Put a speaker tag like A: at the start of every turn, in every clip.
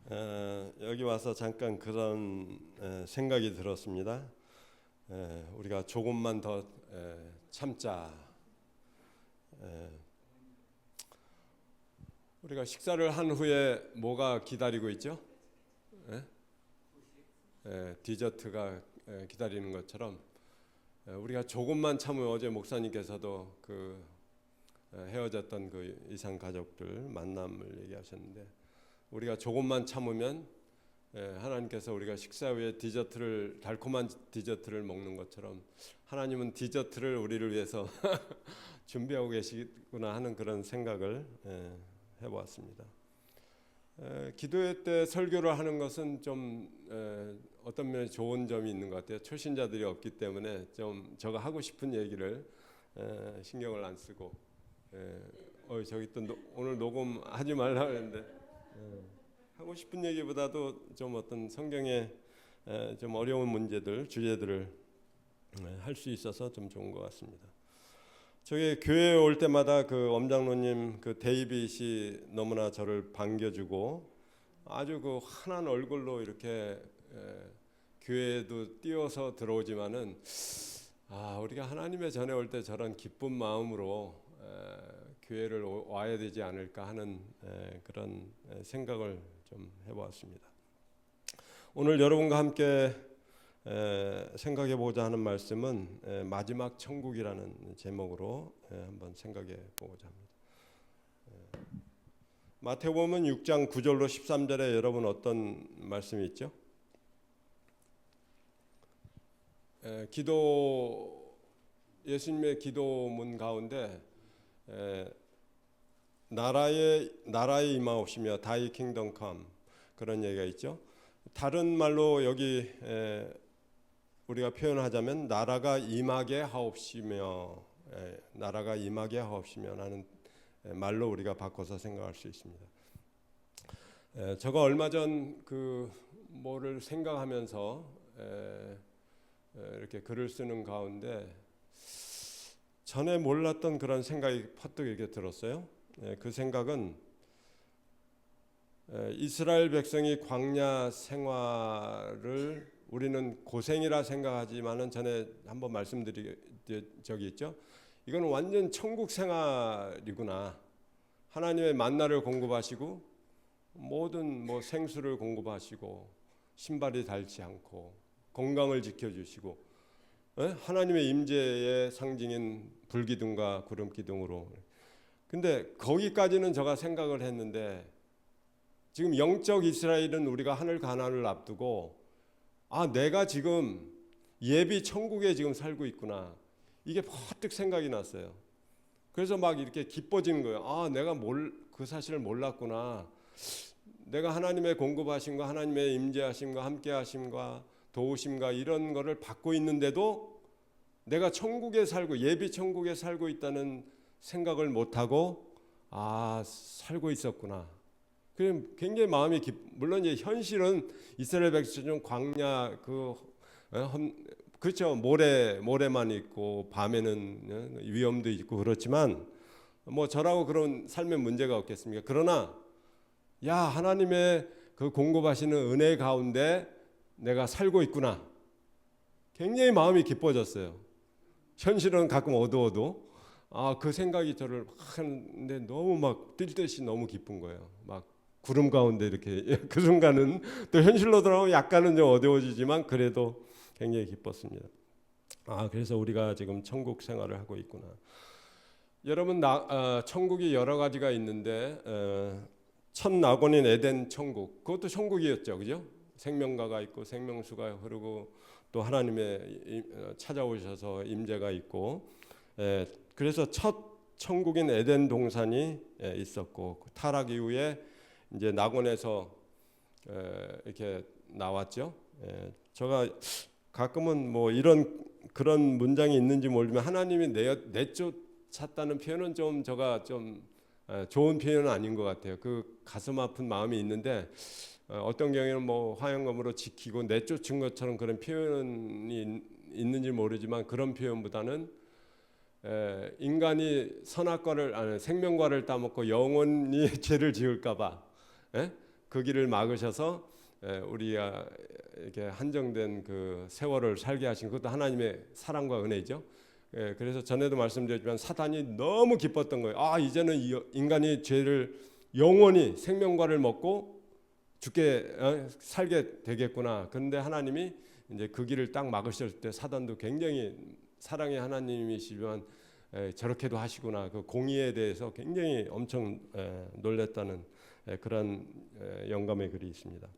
A: 여기 와서 잠깐 그런 생각이 들었습니다. 우리가 조금만 더 참자. 우리가 식사를 한 후에 뭐가 기다리고 있죠? 디저트가 기다리는 것처럼 우리가 조금만 참으면, 어제 목사님께서도 그 헤어졌던 그 이상 가족들 만남을 얘기하셨는데, 우리가 조금만 참으면 하나님께서 우리가 식사 후에 달콤한 디저트를 먹는 것처럼 하나님은 디저트를 우리를 위해서 준비하고 계시구나 하는 그런 생각을 해보았습니다. 기도회 때 설교를 하는 것은 좀 어떤 면에 좋은 점이 있는 것 같아요. 초신자들이 없기 때문에 좀 제가 하고 싶은 얘기를 신경을 안 쓰고, 저기 또 오늘 녹음하지 말라 그랬는데, 하고 싶은 얘기보다도 좀 어떤 성경의 좀 어려운 주제들을 할 수 있어서 좀 좋은 것 같습니다. 저희 교회에 올 때마다 그 엄장로님 그 데이빗이 너무나 저를 반겨주고 아주 그 환한 얼굴로 이렇게 교회에도 뛰어서 들어오지만은, 우리가 하나님의 전에 올 때 저런 기쁜 마음으로 교회를 와야 되지 않을까 하는 그런 생각을 좀 해보았습니다. 오늘 여러분과 함께 생각해 보고자 하는 말씀은 마지막 천국이라는 제목으로 한번 생각해 보고자 합니다. 마태복음 6장 9절로 13절에 여러분 어떤 말씀이 있죠? 예수님의 기도문 가운데 나라의 임하옵시며 Thy kingdom come, 그런 얘기가 있죠. 다른 말로 여기 우리가 표현하자면 나라가 임하게 하옵시며, 라는 말로 우리가 바꿔서 생각할 수 있습니다. 제가 얼마 전 그 뭐를 생각하면서 이렇게 글을 쓰는 가운데 전에 몰랐던 그런 생각이 퍼뜩 이렇게 들었어요. 그 생각은 이스라엘 백성이 광야 생활을 우리는 고생이라 생각하지만은, 전에 한번 말씀드린 적이 있죠. 이건 완전 천국 생활이구나. 하나님의 만나를 공급하시고 모든 생수를 공급하시고 신발이 닳지 않고 건강을 지켜주시고, 하나님의 임재의 상징인 불기둥과 구름기둥으로. 근데 거기까지는 제가 생각을 했는데, 지금 영적 이스라엘은 우리가 하늘 가나안을 앞두고 내가 지금 예비 천국에 지금 살고 있구나, 이게 퍼뜩 생각이 났어요. 그래서 막 이렇게 기뻐지는 거예요. 내가 그 사실을 몰랐구나. 내가 하나님의 공급하심과 하나님의 임재하심과 함께하심과 도우심과 이런 거를 받고 있는데도 내가 천국에 살고 예비 천국에 살고 있다는 생각을 못하고 살고 있었구나. 그럼 굉장히 마음이 물론 이제 현실은 이스라엘 백성은 광야 그렇죠. 모래만 있고 밤에는 위험도 있고 그렇지만 저라고 그런 삶의 문제가 없겠습니까? 그러나 하나님의 그 공급하시는 은혜 가운데 내가 살고 있구나. 굉장히 마음이 기뻐졌어요. 현실은 가끔 어두워도 그 생각이 저를 하는데 너무 막 뛸 듯이 너무 기쁜 거예요. 막 구름 가운데 이렇게 그 순간은 또 현실로 돌아오면 약간은 좀 어두워지지만 그래도 굉장히 기뻤습니다. 그래서 우리가 지금 천국 생활을 하고 있구나. 여러분, 천국이 여러 가지가 있는데 첫 낙원인 에덴 천국, 그것도 천국이었죠, 그죠? 생명가가 있고 생명수가 흐르고 또 하나님의 찾아오셔서 임재가 있고, 그래서 첫 천국인 에덴 동산이 있었고, 타락 이후에 이제 낙원에서 이렇게 나왔죠. 제가 가끔은 그런 문장이 있는지 모르지만 하나님이 내쫓았다는 표현은 제가 좋은 표현은 아닌 것 같아요. 그 가슴 아픈 마음이 있는데 어떤 경우에는 화영검으로 지키고 내쫓은 것처럼 그런 표현이 있는지 모르지만, 그런 표현보다는 인간이 생명과를 따먹고 영원히 죄를 지을까봐 그 길을 막으셔서 우리가 이렇게 한정된 그 세월을 살게 하신 그것도 하나님의 사랑과 은혜죠. 그래서 전에도 말씀드렸지만 사단이 너무 기뻤던 거예요. 아, 이제는 인간이 죄를 영원히 생명과를 먹고 죽게 살게 되겠구나. 그런데 하나님이 이제 그 길을 딱 막으실 때 사단도 굉장히 사랑의 하나님이시지만 저렇게도 하시구나. 그 공의에 대해서 굉장히 엄청 놀랬다는 그런 영감의 글이 있습니다.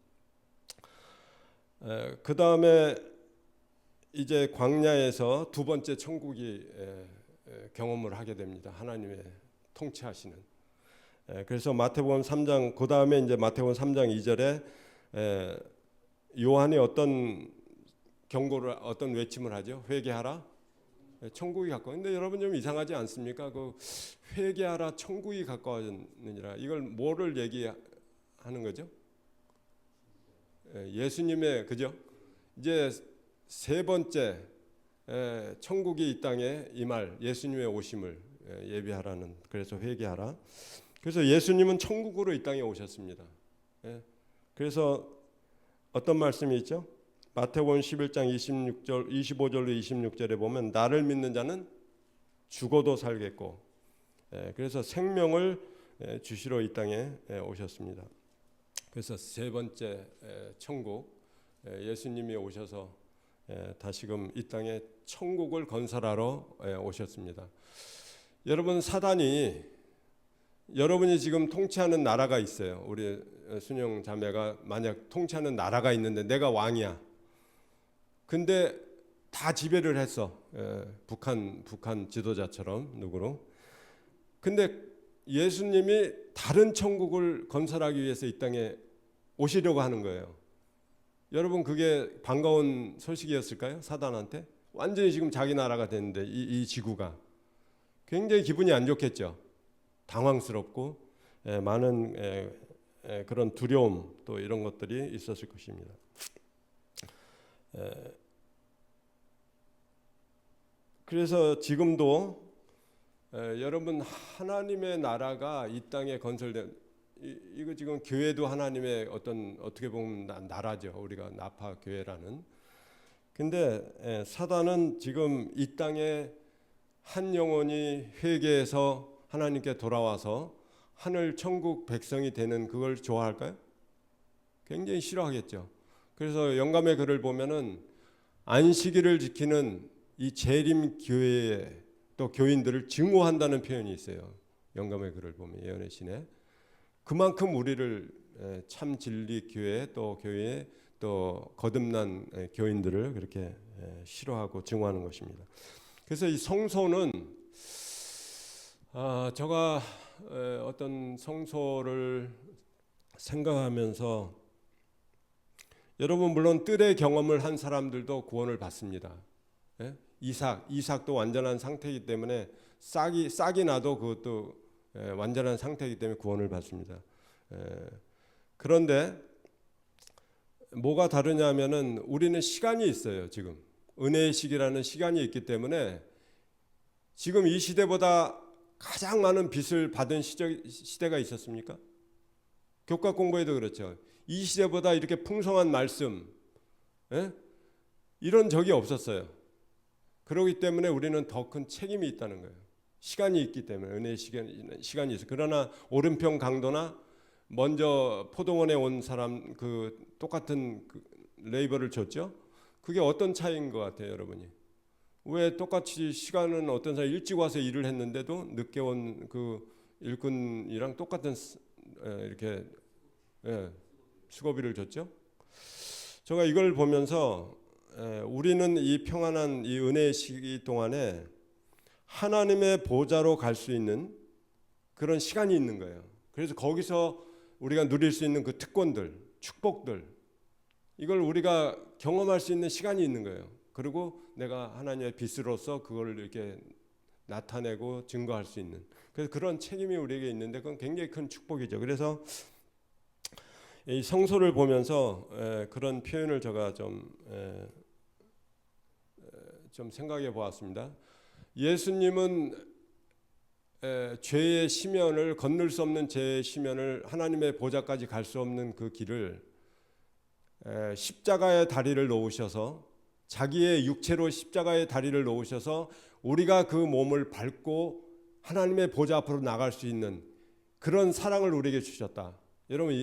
A: 그 다음에 이제 광야에서 두 번째 천국이 경험을 하게 됩니다. 하나님의 통치하시는. 그래서 마태복음 3장 그 다음에 이제 마태복음 3장 2절에 요한이 어떤 경고를 어떤 외침을 하죠? 회개하라. 천국이 가까워. 근데 여러분 좀 이상하지 않습니까? 그 회개하라 천국이 가까워지느니라. 이걸 뭐를 얘기하는 거죠? 예수님의 그죠? 이제 세 번째 천국이 이 땅에 임할 예수님의 오심을 예비하라는 그래서 회개하라. 그래서 예수님은 천국으로 이 땅에 오셨습니다. 그래서 어떤 말씀이 있죠? 마태복음 11장 26절 25절로 26절에 보면 나를 믿는 자는 죽어도 살겠고 그래서 생명을 주시러 이 땅에 오셨습니다. 그래서 세 번째 천국 예수님이 오셔서 다시금 이 땅에 천국을 건설하러 오셨습니다. 여러분 사단이 여러분이 지금 통치하는 나라가 있어요. 우리 순영 자매가 만약 통치하는 나라가 있는데 내가 왕이야. 근데 다 지배를 했어. 북한 지도자처럼 누구로. 근데 예수님이 다른 천국을 건설하기 위해서 이 땅에 오시려고 하는 거예요. 여러분 그게 반가운 소식이었을까요? 사단한테? 완전히 지금 자기 나라가 됐는데 이 지구가 굉장히 기분이 안 좋겠죠. 당황스럽고 많은 그런 두려움 또 이런 것들이 있었을 것입니다. 그래서 지금도 여러분 하나님의 나라가 이 땅에 건설된 이거 지금 교회도 하나님의 어떻게 보면 나라죠. 우리가 나파 교회라는. 근데 사단은 지금 이 땅에 한 영혼이 회개해서 하나님께 돌아와서 하늘 천국 백성이 되는 그걸 좋아할까요? 굉장히 싫어하겠죠. 그래서 영감의 글을 보면은 안식일을 지키는 이 재림 교회의 또 교인들을 증오한다는 표현이 있어요. 영감의 글을 보면 예언의 신에 그만큼 우리를 참 진리 교회 또 교회에 또 거듭난 교인들을 그렇게 싫어하고 증오하는 것입니다. 그래서 이 성소는 제가 어떤 성소를 생각하면서 여러분 물론 뜰의 경험을 한 사람들도 구원을 받습니다. 이삭도 완전한 상태이기 때문에 싹이 나도 그것도 완전한 상태이기 때문에 구원을 받습니다. 그런데 뭐가 다르냐면은 우리는 시간이 있어요. 지금 은혜의 시기라는 시간이 있기 때문에 지금 이 시대보다 가장 많은 빚을 받은 시대가 있었습니까? 교과 공부에도 그렇죠. 이 시대보다 이렇게 풍성한 말씀 이런 적이 없었어요. 그렇기 때문에 우리는 더 큰 책임이 있다는 거예요. 시간이 있기 때문에 은혜의 시간이 있어요. 그러나 오른편 강도나 먼저 포도원에 온 사람 그 똑같은 그 레이버를 줬죠. 그게 어떤 차이인 것 같아요, 여러분이? 왜 똑같이 시간은 어떤 사람이 일찍 와서 일을 했는데도 늦게 온 그 일꾼이랑 똑같은 이렇게 수고비를 줬죠? 제가 이걸 보면서 우리는 이 평안한 이 은혜의 시기 동안에 하나님의 보좌로 갈 수 있는 그런 시간이 있는 거예요. 그래서 거기서 우리가 누릴 수 있는 그 특권들, 축복들 이걸 우리가 경험할 수 있는 시간이 있는 거예요. 그리고 내가 하나님의 빛으로서 그걸 이렇게 나타내고 증거할 수 있는 그래서 그런 책임이 우리에게 있는데 그건 굉장히 큰 축복이죠. 그래서 이 성소를 보면서 그런 표현을 제가 좀 생각해 보았습니다. 예수님은 죄의 시면을 건널 수 없는 죄의 시면을 하나님의 보좌까지 갈 수 없는 그 길을 십자가의 다리를 놓으셔서 자기의 육체로 십자가의 다리를 놓으셔서 우리가 그 몸을 밟고 하나님의 보좌 앞으로 나갈 수 있는 그런 사랑을 우리에게 주셨다. 여러분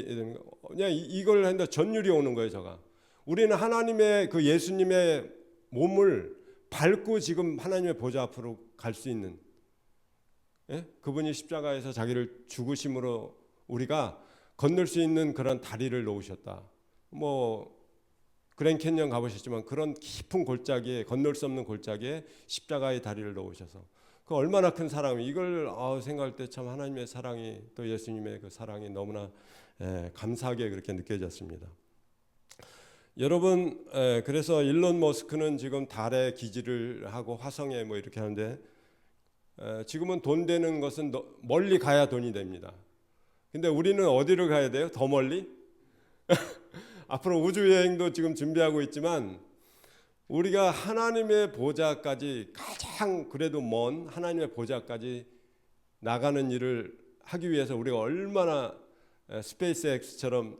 A: 그냥 이걸 했는데 전율이 오는 거예요. 제가 우리는 하나님의 그 예수님의 몸을 밟고 지금 하나님의 보좌 앞으로 갈 수 있는 그분이 십자가에서 자기를 죽으심으로 우리가 건널 수 있는 그런 다리를 놓으셨다. 뭐 그랜 캐니언 가보셨지만 그런 깊은 골짜기에 건널 수 없는 골짜기에 십자가의 다리를 놓으셔서 그 얼마나 큰 사랑이 이걸 생각할 때 참 하나님의 사랑이 또 예수님의 그 사랑이 너무나 감사하게 그렇게 느껴졌습니다. 여러분 그래서 일론 머스크는 지금 달에 기지를 하고 화성에 뭐 이렇게 하는데 지금은 돈 되는 것은 멀리 가야 돈이 됩니다. 근데 우리는 어디를 가야 돼요? 더 멀리? 앞으로 우주 여행도 지금 준비하고 있지만 우리가 하나님의 보좌까지 가장 그래도 먼 하나님의 보좌까지 나가는 일을 하기 위해서 우리가 얼마나 스페이스X처럼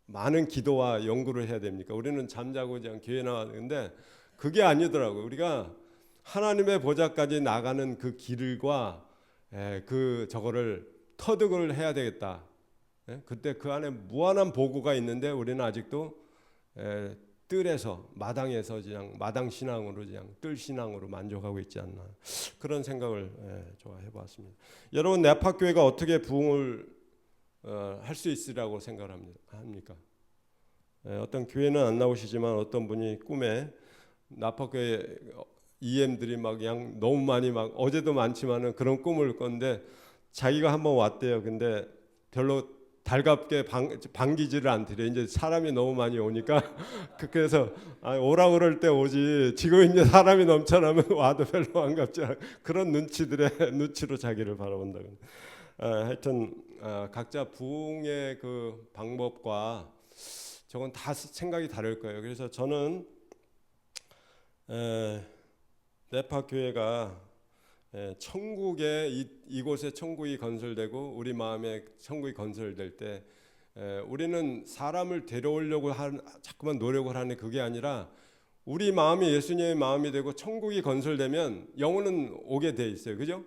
A: 많은 기도와 연구를 해야 됩니까? 우리는 잠자고 그냥 교회 나왔는데 그게 아니더라고요. 우리가 하나님의 보좌까지 나가는 그 길과 그 저거를 터득을 해야 되겠다. 그때 그 안에 무한한 보고가 있는데 우리는 아직도 뜰에서 마당에서 그냥 마당 신앙으로 그냥 뜰 신앙으로 만족하고 있지 않나 그런 생각을 해보았습니다. 여러분 네파교회가 어떻게 부흥을 할 수 있으라고 생각을 합니까? 어떤 교회는 안 나오시지만 어떤 분이 꿈에 나파교회 EM들이 막 그냥 너무 많이 막 어제도 많지만은 그런 꿈을 꿨는데 자기가 한번 왔대요. 근데 별로 달갑게 반기지를 않더래. 이제 사람이 너무 많이 오니까 그래서 오라 그럴 때 오지. 지금 이제 사람이 넘쳐나면 와도 별로 반갑지 않아. 그런 눈치로 자기를 바라본다. 하여튼 각자 부흥의 그 방법과 저건 다 생각이 다를 거예요. 그래서 저는 네파 교회가 천국에 이곳에 천국이 건설되고 우리 마음에 천국이 건설될 때 우리는 사람을 데려오려고 자꾸만 노력을 하는 그게 아니라 우리 마음이 예수님의 마음이 되고 천국이 건설되면 영혼은 오게 돼 있어요. 그죠?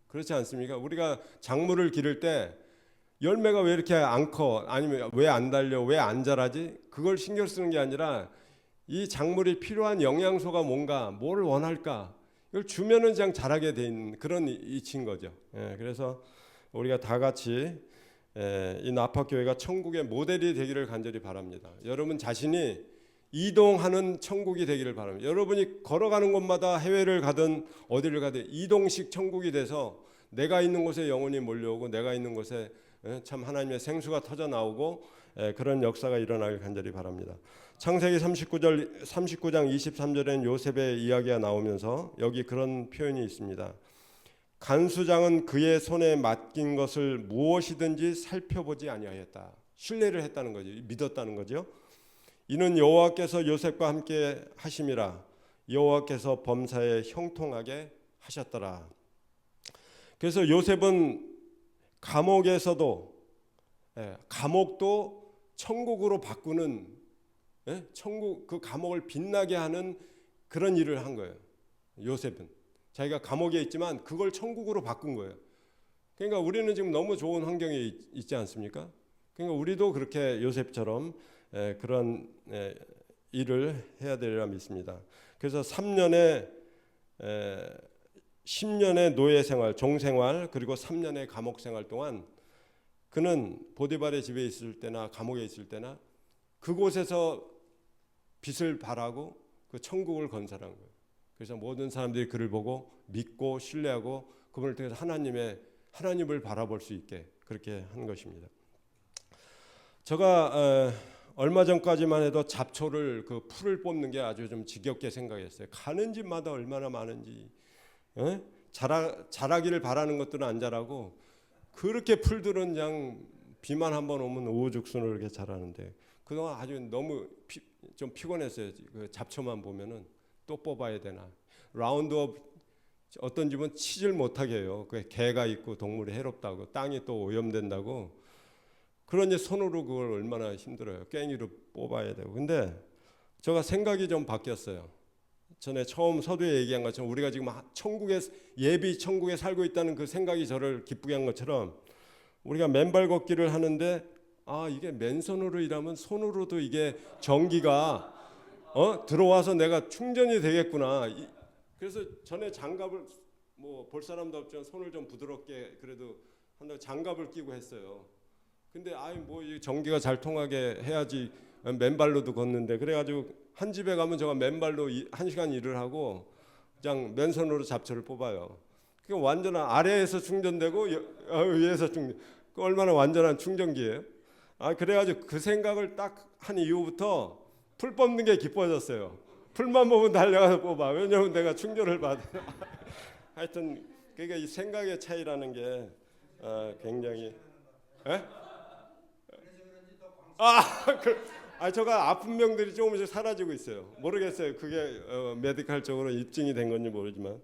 A: 그렇지 않습니까? 우리가 작물을 기를 때 열매가 왜 이렇게 안 커? 아니면 왜 안 달려? 왜 안 자라지? 그걸 신경 쓰는 게 아니라 이 작물이 필요한 영양소가 뭔가, 뭘 원할까? 이걸 주면은 그냥 자라게 돼 있는 그런 이치인 거죠. 그래서 우리가 다 같이 이 나파교회가 천국의 모델이 되기를 간절히 바랍니다. 여러분 자신이 이동하는 천국이 되기를 바랍니다. 여러분이 걸어가는 곳마다 해외를 가든 어디를 가든 이동식 천국이 돼서 내가 있는 곳에 영혼이 몰려오고 내가 있는 곳에 참 하나님의 생수가 터져 나오고 그런 역사가 일어나길 간절히 바랍니다. 창세기 39장 23절에는 요셉의 이야기가 나오면서 여기 그런 표현이 있습니다. 간수장은 그의 손에 맡긴 것을 무엇이든지 살펴보지 아니하였다. 신뢰를 했다는 거죠. 믿었다는 거죠. 이는 여호와께서 요셉과 함께 하심이라. 여호와께서 범사에 형통하게 하셨더라. 그래서 요셉은 감옥도 천국으로 바꾸는 천국 그 감옥을 빛나게 하는 그런 일을 한 거예요. 요셉은 자기가 감옥에 있지만 그걸 천국으로 바꾼 거예요. 그러니까 우리는 지금 너무 좋은 환경에 있지 않습니까? 그러니까 우리도 그렇게 요셉처럼 그런 일을 해야 되리라 믿습니다. 그래서 10년의 노예 생활, 종생활 그리고 3년의 감옥 생활 동안 그는 보디발의 집에 있을 때나 감옥에 있을 때나 그곳에서 빛을 발하고 그 천국을 건설한 거예요. 그래서 모든 사람들이 그를 보고 믿고 신뢰하고 그분을 통해서 하나님을 바라볼 수 있게 그렇게 한 것입니다. 제가 얼마 전까지만 해도 잡초를 그 풀을 뽑는 게 아주 좀 지겹게 생각했어요. 가는 집마다 얼마나 많은지 자라기를 바라는 것들은 안 자라고 그렇게 풀들은 그냥 비만 한번 오면 우후죽순으로 이렇게 자라는데 그동안 아주 너무 좀 피곤했어요. 그 잡초만 보면은 또 뽑아야 되나 라운드업 어떤 집은 치질 못하게 해요. 그 개가 있고 동물이 해롭다고, 땅이 또 오염된다고. 그러니 손으로 그걸 얼마나 힘들어요. 괭이로 뽑아야 되고. 근데 제가 생각이 좀 바뀌었어요. 전에 처음 서두에 얘기한 것처럼 우리가 지금 천국에, 예비 천국에 살고 있다는 그 생각이 저를 기쁘게 한 것처럼, 우리가 맨발 걷기를 하는데 이게 맨손으로 일하면 손으로도 이게 전기가 들어와서 내가 충전이 되겠구나. 그래서 전에 장갑을 뭐 볼 사람도 없지만 손을 좀 부드럽게 그래도 한다고 장갑을 끼고 했어요. 근데 뭐 이 전기가 잘 통하게 해야지 맨발로도 걷는데, 그래가지고 한 집에 가면 제가 맨발로 1시간 일을 하고 그냥 맨손으로 잡초를 뽑아요. 그게 완전한 아래에서 충전되고 위에서 충전. 그 얼마나 완전한 충전기예요. 그래가지고 그 생각을 딱 한 이후부터 풀 뽑는 게 기뻐졌어요. 풀만 보면 달려가서 뽑아. 왜냐면 내가 충전을 받아. 하여튼 그러니까 이 생각의 차이라는 게 굉장히. 에? 제가 아픈 병들이 조금씩 사라지고 있어요. 모르겠어요. 그게 메디컬적으로 입증이 된 건지 모르지만.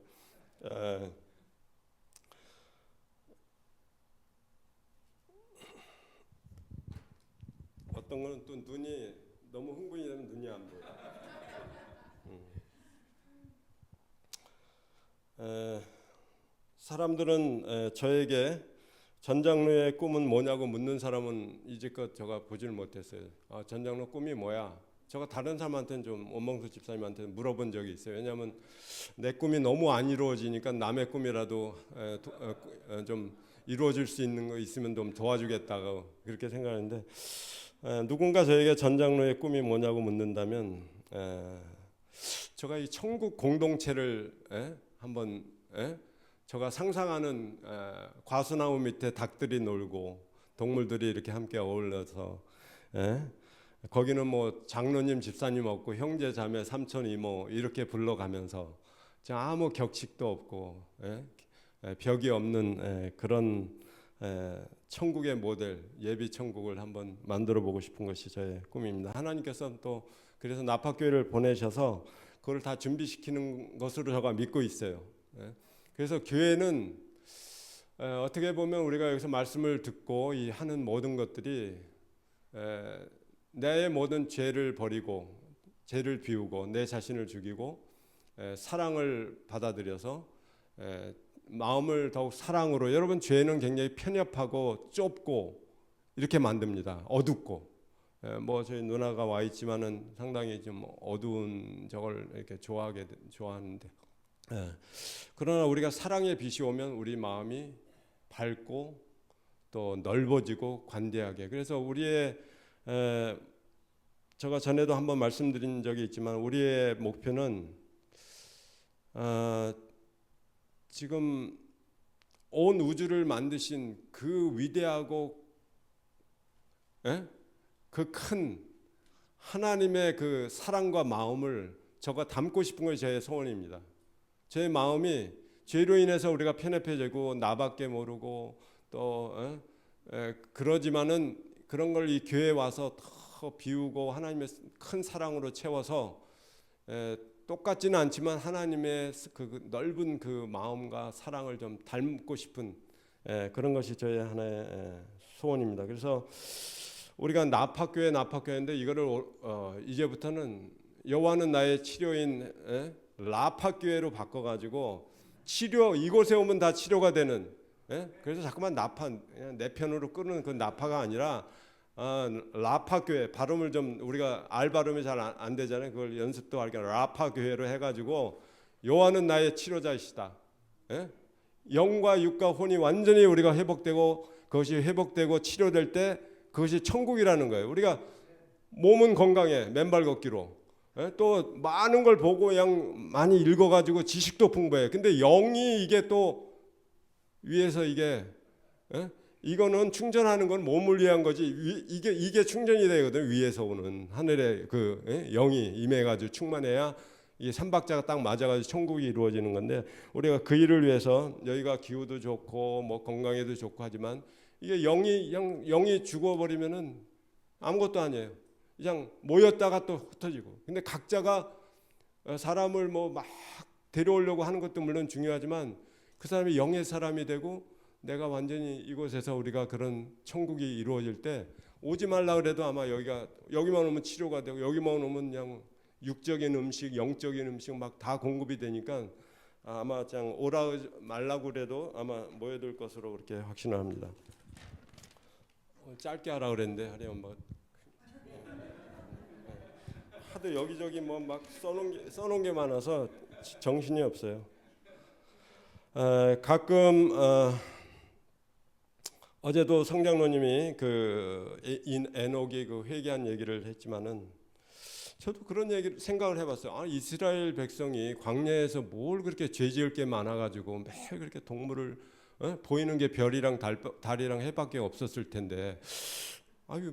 A: 어떤 거는 또 눈이 너무 흥분이 되면 눈이 안 보여. 사람들은 저에게 전장로의 꿈은 뭐냐고 묻는 사람은 이제껏 제가 보질 못했어요. 전장로 꿈이 뭐야? 제가 다른 사람한테는 좀, 원봉수 집사님한테 물어본 적이 있어요. 왜냐하면 내 꿈이 너무 안 이루어지니까 남의 꿈이라도 좀 이루어질 수 있는 거 있으면 좀 도와주겠다고 그렇게 생각하는데, 누군가 저에게 전장로의 꿈이 뭐냐고 묻는다면 제가 이 천국 공동체를 한번 제가 상상하는, 과수나무 밑에 닭들이 놀고 동물들이 이렇게 함께 어울려서, 거기는 뭐 장로님 집사님 없고 형제 자매 삼촌 이모 이렇게 불러가면서 아무 격식도 없고 벽이 없는 그런 천국의 모델, 예비 천국을 한번 만들어 보고 싶은 것이 저의 꿈입니다. 하나님께서는 또 그래서 나파교회를 보내셔서 그걸 다 준비시키는 것으로 제가 믿고 있어요. 그래서 교회는 어떻게 보면 우리가 여기서 말씀을 듣고 이 하는 모든 것들이 내 모든 죄를 버리고 죄를 비우고 내 자신을 죽이고 사랑을 받아들여서 마음을 더욱 사랑으로, 여러분 죄는 굉장히 편협하고 좁고 이렇게 만듭니다. 어둡고, 뭐 저희 누나가 와 있지만은 상당히 좀 어두운 저걸 이렇게 좋아하는데, 그러나 우리가 사랑의 빛이 오면 우리 마음이 밝고 또 넓어지고 관대하게. 그래서 우리의 제가 전에도 한번 말씀드린 적이 있지만 우리의 목표는 지금 온 우주를 만드신 그 위대하고 그 큰 하나님의 그 사랑과 마음을 저가 담고 싶은 것이 제 소원입니다. 제 마음이 죄로 인해서 우리가 편협해지고 나밖에 모르고 또 그러지만은 그런 걸 이 교회에 와서 더 비우고 하나님의 큰 사랑으로 채워서 똑같지는 않지만 하나님의 그 넓은 그 마음과 사랑을 좀 닮고 싶은 그런 것이 저의 하나의 소원입니다. 그래서 우리가 나파교회인데 이거를 이제부터는 여호와는 나의 치료인 라파교회로 바꿔가지고 치료, 이곳에 오면 다 치료가 되는, 그래서 자꾸만 나파, 내 편으로 끄는 그 나파가 아니라 라파교회, 발음을 좀 우리가 알 발음이 잘 안 되잖아요. 그걸 연습도 하니까 라파교회로 해가지고 여호와는 나의 치료자이시다. 영과 육과 혼이 완전히 우리가 회복되고, 그것이 회복되고 치료될 때 그것이 천국이라는 거예요. 우리가 몸은 건강해, 맨발 걷기로, 또 많은 걸 보고 그냥 많이 읽어가지고 지식도 풍부해. 근데 영이 이게 또 위에서 이게 이거는 충전하는 건 몸을 위한 거지. 이게 충전이 되거든. 위에서 오는 하늘의 그 영이 임해가지고 충만해야 이 삼박자가 딱 맞아가지고 천국이 이루어지는 건데, 우리가 그 일을 위해서 여기가 기후도 좋고 뭐 건강에도 좋고 하지만 이게 영이 죽어버리면은 아무것도 아니에요. 그냥 모였다가 또 흩어지고. 근데 각자가 사람을 뭐 막 데려오려고 하는 것도 물론 중요하지만 그 사람이 영의 사람이 되고 내가 완전히 이곳에서 우리가 그런 천국이 이루어질 때 오지 말라 그래도 아마 여기만 오면 치료가 되고 여기만 오면 그냥 육적인 음식, 영적인 음식 막 다 공급이 되니까 아마 그냥 오라 말라고 그래도 아마 모여들 것으로 그렇게 확신을 합니다. 짧게 하라 그랬는데 하려면 뭐 하도 여기저기 뭐 막 써놓은 게 많아서 정신이 없어요. 가끔 어제도 성장로님이 그 에녹이 그 회개한 얘기를 했지만은 저도 그런 얘기를 생각을 해봤어요. 이스라엘 백성이 광야에서 뭘 그렇게 죄지을 게 많아가지고 매일 그렇게 동물을 보이는 게 별이랑 달이랑 해밖에 없었을 텐데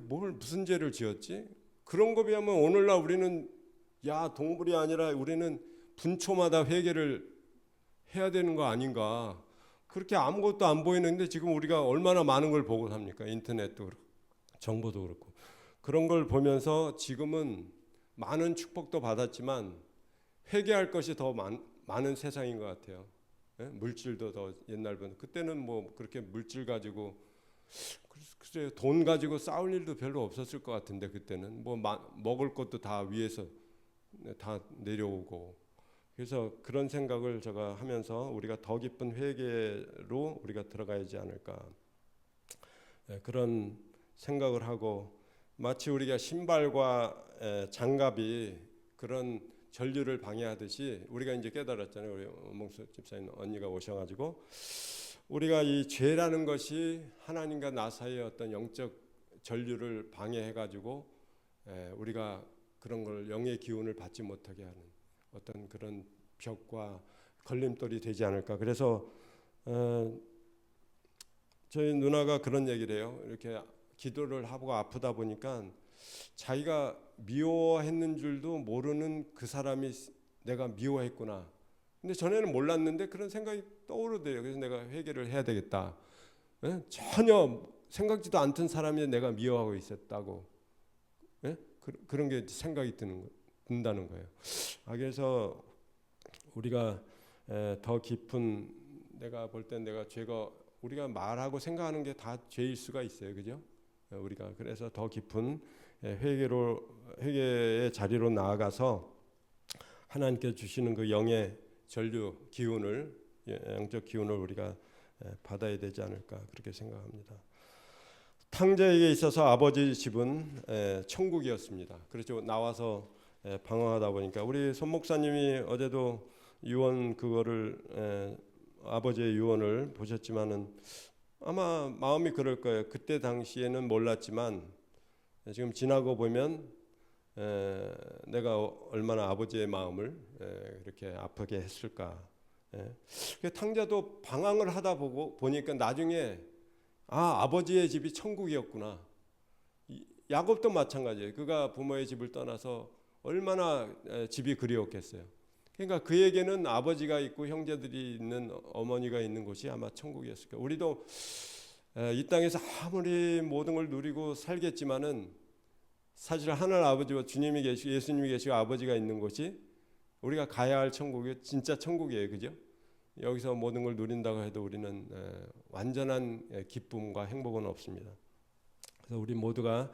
A: 뭘 무슨 죄를 지었지? 그런 거 비하면 오늘날 우리는 동물이 아니라 우리는 분초마다 회개를 해야 되는 거 아닌가? 그렇게 아무것도 안 보이는데 지금 우리가 얼마나 많은 걸 보고 삽니까? 인터넷도 그렇고 정보도 그렇고 그런 걸 보면서 지금은 많은 축복도 받았지만 회개할 것이 더 많은 세상인 것 같아요. 물질도 더 옛날보다 그때는 뭐 그렇게 물질 가지고 글쎄요 돈 가지고 싸울 일도 별로 없었을 것 같은데 그때는 뭐 먹을 것도 다 위에서 다 내려오고 그래서 그런 생각을 제가 하면서 우리가 더 깊은 회개로 우리가 들어가야지 않을까 그런 생각을 하고 마치 우리가 신발과 장갑이 그런 전류를 방해하듯이 우리가 이제 깨달았잖아요. 우리 몽수 집사님 언니가 오셔가지고 우리가 이 죄라는 것이 하나님과 나 사이의 어떤 영적 전류를 방해해가지고 우리가 그런 걸 영의 기운을 받지 못하게 하는 어떤 그런 벽과 걸림돌이 되지 않을까. 그래서 저희 누나가 그런 얘기를 해요. 이렇게 기도를 하고 아프다 보니까 자기가 미워했는 줄도 모르는 그 사람이 내가 미워했구나. 근데 전에는 몰랐는데 그런 생각이 떠오르더래요. 그래서 내가 회개를 해야 되겠다. 전혀 생각지도 않던 사람이 내가 미워하고 있었다고. 그런 게 생각이 든다는 거예요. 그래서 우리가 더 깊은 내가 볼 땐 내가 죄가 우리가 말하고 생각하는 게 다 죄일 수가 있어요, 그죠? 우리가 그래서 더 깊은 회개의 자리로 나아가서 하나님께 주시는 그 영의 전류 기운을 영적 기운을 우리가 받아야 되지 않을까 그렇게 생각합니다. 탕자에게 있어서 아버지 집은 천국이었습니다. 그렇죠. 나와서 방황하다 보니까 우리 손 목사님이 어제도 유언 그거를 아버지의 유언을 보셨지만은 아마 마음이 그럴 거예요. 그때 당시에는 몰랐지만 지금 지나고 보면 내가 얼마나 아버지의 마음을 그렇게 아프게 했을까. 탕자도 방황을 하다 보니까 나중에 아버지의 집이 천국이었구나. 야곱도 마찬가지예요. 그가 부모의 집을 떠나서 얼마나 집이 그리웠겠어요. 그러니까 그에게는 아버지가 있고 형제들이 있는 어머니가 있는 곳이 아마 천국이었을 거예요. 우리도 이 땅에서 아무리 모든 걸 누리고 살겠지만은 사실 하늘 아버지와 주님이 계시고 예수님이 계시고 아버지가 있는 곳이 우리가 가야 할 천국이 진짜 천국이에요. 그죠? 여기서 모든 걸 누린다고 해도 우리는 완전한 기쁨과 행복은 없습니다. 그래서 우리 모두가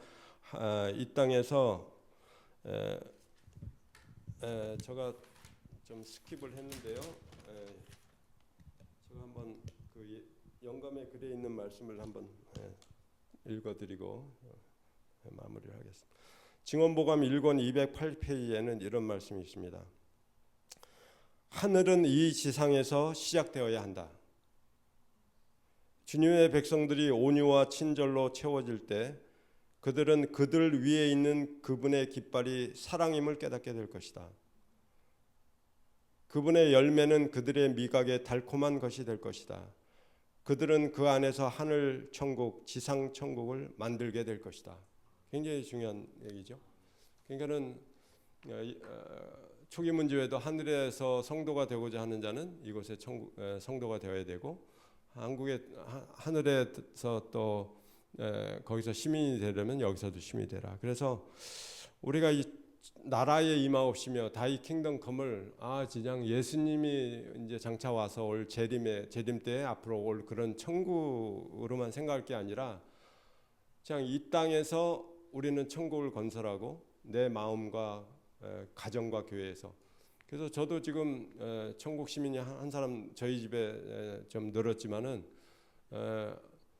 A: 이 땅에서 제가 좀 스킵을 했는데요. 제가 한번 그 영감의 글에 있는 말씀을 한번 읽어드리고 마무리를 하겠습니다. 증언보감 1권 208페이지에는 이런 말씀이 있습니다. 하늘은 이 지상에서 시작되어야 한다. 주님의 백성들이 온유와 친절로 채워질 때 그들은 그들 위에 있는 그분의 깃발이 사랑임을 깨닫게 될 것이다. 그분의 열매는 그들의 미각에 달콤한 것이 될 것이다. 그들은 그 안에서 하늘 천국, 지상 천국을 만들게 될 것이다. 굉장히 중요한 얘기죠. 그러니까는 초기 문제에도 하늘에서 성도가 되고자 하는 자는 이곳에 성도가 되어야 되고 한국의 하늘에서 또 거기서 시민이 되려면 여기서도 시민이 되라. 그래서 우리가 이 나라에 임하옵시며 다이 킹덤 컴을 그냥 예수님이 이제 장차 와서 올 재림 때 앞으로 올 그런 천국으로만 생각할 게 아니라 그냥 이 땅에서 우리는 천국을 건설하고 내 마음과 가정과 교회에서. 그래서 저도 지금 천국 시민이 한 사람 저희 집에 좀 늘었지만은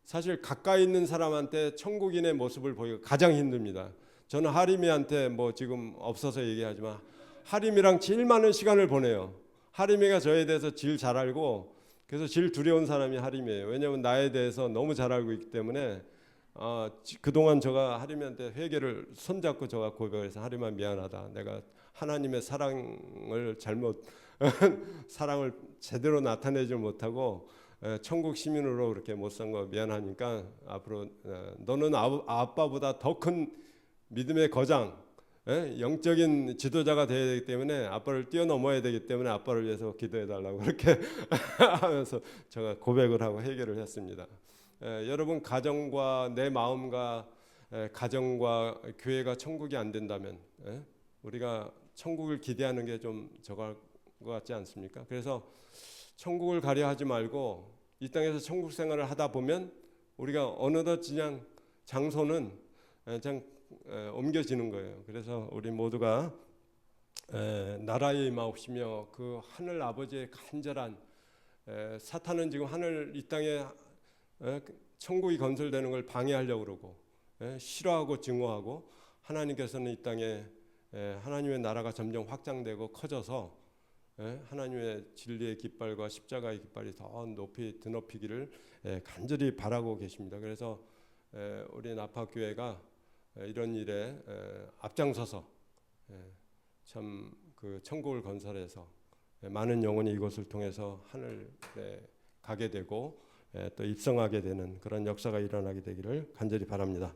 A: 사실 가까이 있는 사람한테 천국인의 모습을 보기가 가장 힘듭니다. 저는 하림이한테 뭐 지금 없어서 얘기하지만 하림이랑 제일 많은 시간을 보내요. 하림이가 저에 대해서 제일 잘 알고 그래서 제일 두려운 사람이 하림이에요. 왜냐하면 나에 대해서 너무 잘 알고 있기 때문에 그동안 제가 하림이한테 회개를 손잡고 제가 고백해서 하림아 미안하다. 내가 하나님의 사랑을 잘못 사랑을 제대로 나타내지 못하고 천국 시민으로 그렇게 못 산 거 미안하니까 앞으로 너는 아빠보다 더 큰 믿음의 거장, 영적인 지도자가 되어야 되기 때문에 아빠를 뛰어넘어야 되기 때문에 아빠를 위해서 기도해 달라고 그렇게 하면서 제가 고백을 하고 해결을 했습니다. 여러분 가정과 내 마음과 가정과 교회가 천국이 안 된다면 우리가 천국을 기대하는 게 좀 저거 것 같지 않습니까? 그래서 천국을 가려 하지 말고 이 땅에서 천국 생활을 하다 보면 우리가 어느덧 그냥 장소는 그냥 옮겨지는 거예요. 그래서 우리 모두가 나라에 임하옵시며 그 하늘 아버지의 간절한 사탄은 지금 하늘 이 땅에 천국이 건설되는 걸 방해하려고 그러고 싫어하고 증오하고 하나님께서는 이 땅에 하나님의 나라가 점점 확장되고 커져서 하나님의 진리의 깃발과 십자가의 깃발이 더 높이 드높이기를 간절히 바라고 계십니다. 그래서 우리 나파교회가 이런 일에 앞장서서 참 그 천국을 건설해서 많은 영혼이 이곳을 통해서 하늘에 가게 되고 또 입성하게 되는 그런 역사가 일어나게 되기를 간절히 바랍니다.